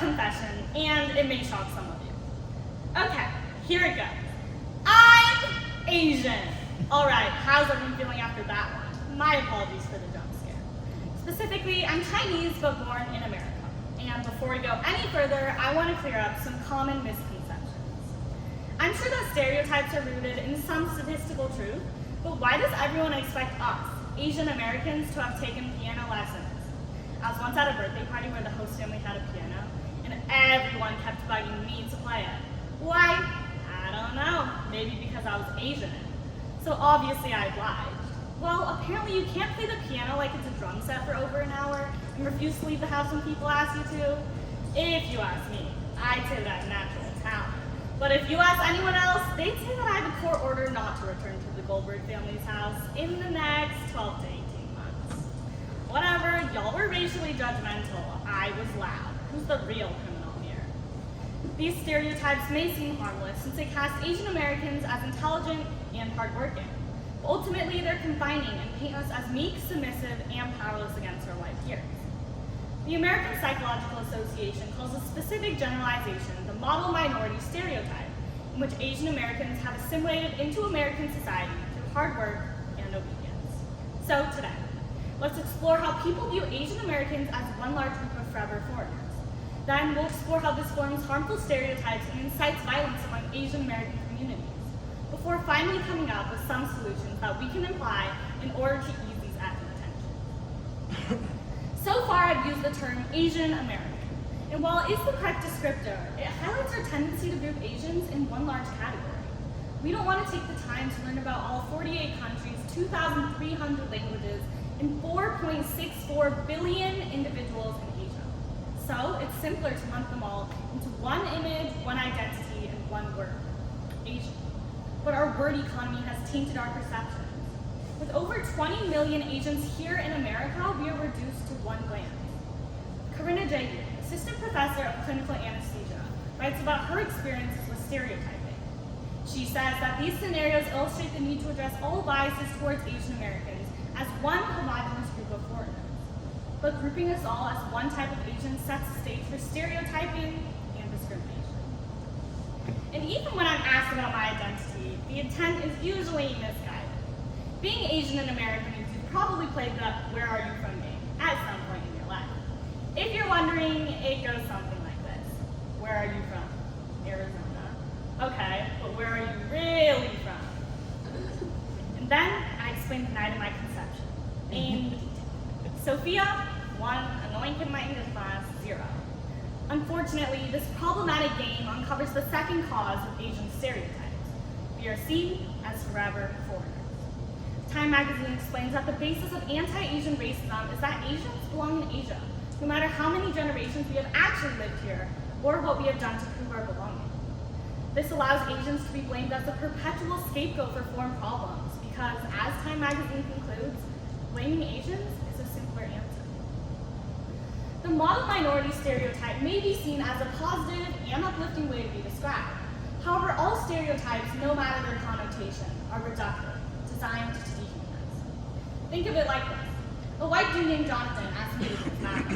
confession, and it may shock some of you. Okay, here it goes. I'm Asian. All right, how's everyone feeling after that one? My apologies for the jump scare. Specifically, I'm Chinese but born in America. And before we go any further, I want to clear up some common misconceptions. I'm sure that stereotypes are rooted in some statistical truth, but why does everyone expect us, Asian Americans, to have taken piano lessons? I was once at a birthday party where the host family had a piano, and everyone kept bugging me to play it. Why? I don't know. Maybe because I was Asian. So obviously I obliged. Well, apparently you can't play the piano like it's a drum set for over an hour and refuse to leave the house when people ask you to. If you ask me, I'd say that natural talent. But if you ask anyone else, they'd say that I have a court order not to return to the Goldberg family's house in the next 12 to 18 months. Whatever, y'all were racially judgmental. I was loud. Who's the real criminal here? These stereotypes may seem harmless since they cast Asian Americans as intelligent and hardworking. Ultimately, they're confining and paint us as meek, submissive, and powerless against our white peers. The American Psychological Association calls a specific generalization the model minority stereotype, in which Asian Americans have assimilated into American society through hard work and obedience. So today, let's explore how people view Asian Americans as one large group of forever foreigners. Then we'll explore how this forms harmful stereotypes and incites violence among Asian American communities, before finally coming up with some solutions that we can apply in order to ease these active tensions. So far, I've used the term Asian American, and while it is the correct descriptor, it highlights our tendency to group Asians in one large category. We don't want to take the time to learn about all 48 countries, 2,300 languages, and 4.64 billion individuals in Asia. So it's simpler to lump them all into one image, one identity, and one word, Asian. But our word economy has tainted our perceptions. With over 20 million Asians here in America, we are reduced to one glance. TEDxYouth, assistant professor of clinical anesthesia, writes about her experiences with stereotyping. She says that these scenarios illustrate the need to address all biases towards Asian Americans as one homogenous group of foreigners. But grouping us all as one type of Asian sets the stage for stereotyping and discrimination. And even when I'm asked about my identity, the intent is usually misguided. Being Asian in America means you've probably played the "where are you from" game at some point in your life. If you're wondering, it goes something like this. Where are you from? Arizona. Okay, but where are you really from? And then I explained the night of my conception. Named Sophia, 1, annoying kid in my English class, 0. Unfortunately, this problematic game uncovers the second cause of Asian stereotypes. We are seen as forever foreigners. Time magazine explains that the basis of anti-Asian racism is that Asians belong in Asia, no matter how many generations we have actually lived here or what we have done to prove our belonging. This allows Asians to be blamed as a perpetual scapegoat for foreign problems because, as Time magazine concludes, blaming Asians is a simpler answer. The model minority stereotype may be seen as a positive and uplifting way to be described. However, all stereotypes, no matter their connotation, are reductive, designed to dehumanize. Think of it like this. A white dude named Jonathan asked me to do his math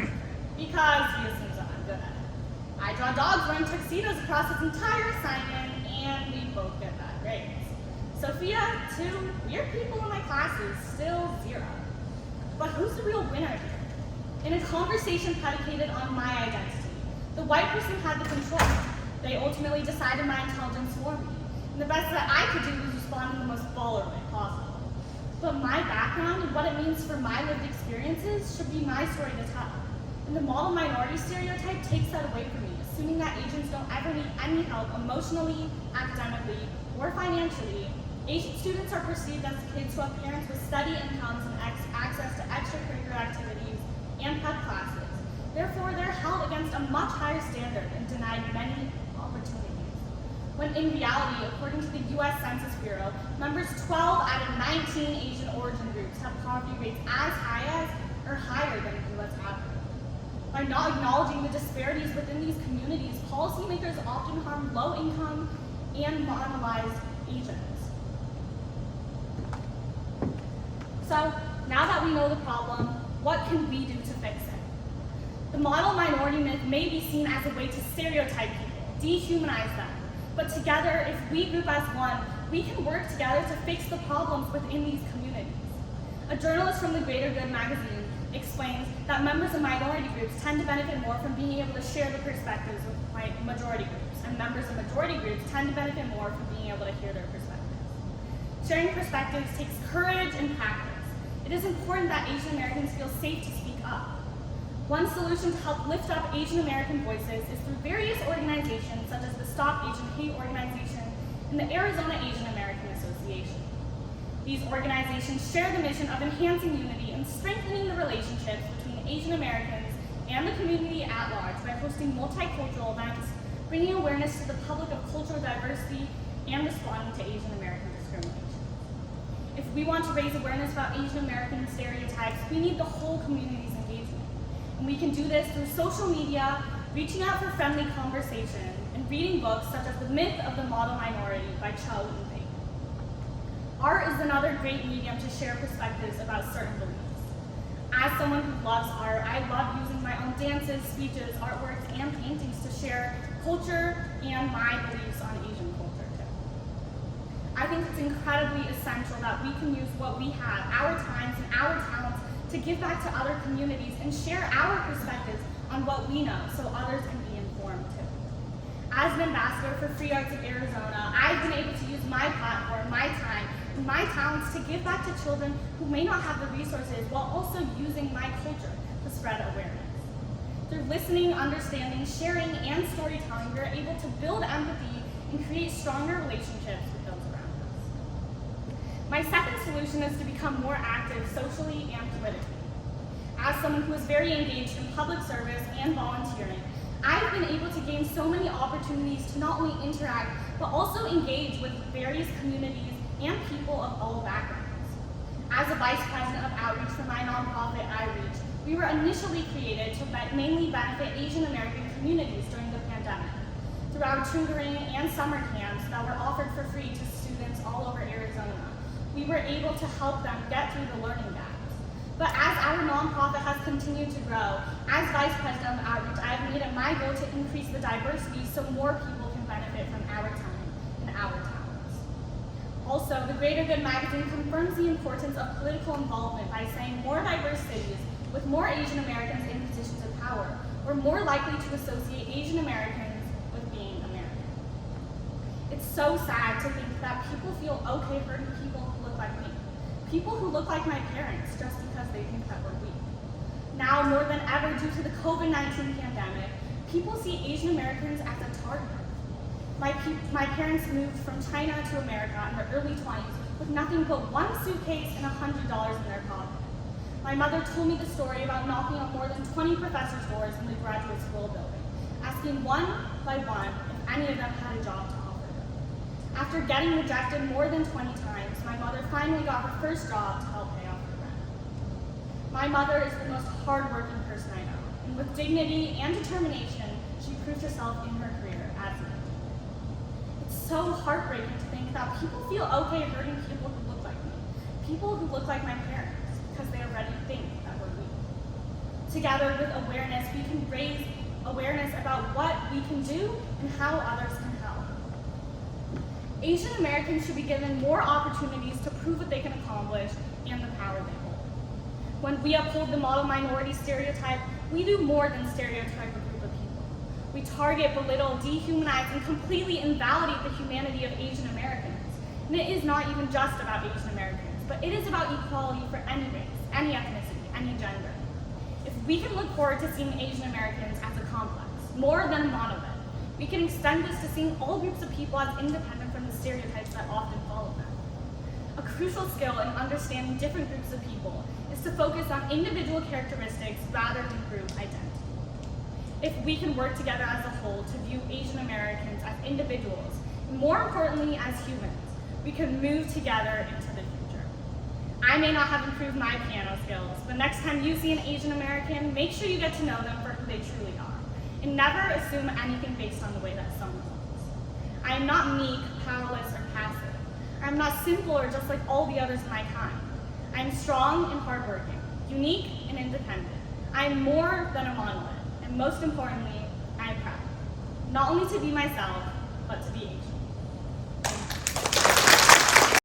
because he assumes that I'm good at it. I draw dogs wearing tuxedos across his entire assignment, and we both get bad grades. Sophia, 2 weird people in my classes, still 0. But who's the real winner here? In a conversation predicated on my identity, the white person had the control. They ultimately decided my intelligence for me. And the best that I could do was respond in the most baller way possible. But my background and what it means for my lived experiences should be my story to tell. And the model minority stereotype takes that away from me, assuming that Asians don't ever need any help emotionally, academically, or financially. Asian students are perceived as kids who have parents with steady incomes and access to extracurricular activities and prep classes. Therefore, they're held against a much higher standard and denied many opportunities. When in reality, according to the US Census Bureau, members 12 out of 19 Asian origin groups have poverty rates as high as or higher than the US average. By not acknowledging the disparities within these communities, policymakers often harm low-income and marginalized Asians. So, now that we know the problem, what can we do to fix it? The model minority myth may be seen as a way to stereotype people, dehumanize them, but together, if we group as one, we can work together to fix the problems within these communities. A journalist from the Greater Good magazine explains that members of minority groups tend to benefit more from being able to share the perspectives with majority groups, and members of majority groups tend to benefit more from being able to hear their perspectives. Sharing perspectives takes courage and practice. It is important that Asian Americans feel safe to speak up. One solution to help lift up Asian American voices is through various organizations such as the Stop Asian Hate Organization and the Arizona Asian American Association. These organizations share the mission of enhancing unity and strengthening the relationships between Asian Americans and the community at large by hosting multicultural events, bringing awareness to the public of cultural diversity, and responding to Asian American discrimination. If we want to raise awareness about Asian American stereotypes, we need the whole community's engagement. And we can do this through social media, reaching out for friendly conversation, and reading books such as The Myth of the Model Minority by Chow Eun-pei. Art is another great medium to share perspectives about certain beliefs. As someone who loves art, I love using my own dances, speeches, artworks, and paintings to share culture and my beliefs on Asian culture too. I think it's incredibly essential that we can use what we have, our times and our talents, to give back to other communities and share our perspectives on what we know so others can be informed too. As an ambassador for Free Arts of Arizona, I've been able to use my platform, my time, and my talents to give back to children who may not have the resources while also using my culture to spread awareness. Through listening, understanding, sharing, and storytelling, we are able to build empathy and create stronger relationships with those around us. My second solution is to become more active socially and politically. As someone who is very engaged in public service and volunteering, I've been able to gain so many opportunities to not only interact, but also engage with various communities and people of all backgrounds. As a vice president of outreach for my nonprofit, iReach, we were initially created to mainly benefit Asian American communities during the pandemic. Through our tutoring and summer camps that were offered for free to students all over Arizona, we were able to help them get through the learning gaps. But as our nonprofit has continued to grow, as vice president of outreach, I have made it my goal to increase the diversity so more people can benefit from our time and our talents. Also, the Greater Good magazine confirms the importance of political involvement by saying more diverse cities with more Asian Americans in positions of power were more likely to associate Asian Americans with being American. It's so sad to think that people feel okay hurting people who look like me, people who look like my parents just because they think that we're weak. Now more than ever, due to the COVID-19 pandemic, people see Asian Americans as a target. My parents moved from China to America in their early 20s with nothing but one suitcase and $100 in their pocket. My mother told me the story about knocking on more than 20 professors' doors in the graduate school building, asking one by one if any of them had a job to offer them. After getting rejected more than 20 times, my mother finally got her first job to help pay off her rent. My mother is the most hardworking person I know, and with dignity and determination, she proved herself in her career as an so heartbreaking to think that people feel okay hurting people who look like me, people who look like my parents, because they already think that we're weak. Together with awareness, we can raise awareness about what we can do and how others can help. Asian Americans should be given more opportunities to prove what they can accomplish and the power they hold. When we uphold the model minority stereotype, we do more than stereotype a group of people. We target, belittle, dehumanize, and completely invalidate the humanity of Asian Americans. And it is not even just about Asian Americans, but it is about equality for any race, any ethnicity, any gender. If we can look forward to seeing Asian Americans as a complex, more than a monolith, we can extend this to seeing all groups of people as independent from the stereotypes that often follow them. A crucial skill in understanding different groups of people is to focus on individual characteristics rather than group identity. If we can work together as a whole to view Asian Americans as individuals, and more importantly as humans, we can move together into the future. I may not have improved my piano skills, but next time you see an Asian American, make sure you get to know them for who they truly are, and never assume anything based on the way that someone looks. I am not meek, powerless, or passive. I am not simple or just like all the others of my kind. I am strong and hardworking, unique and independent. I am more than a monolith. and most importantly, I'm proud. Not only to be myself,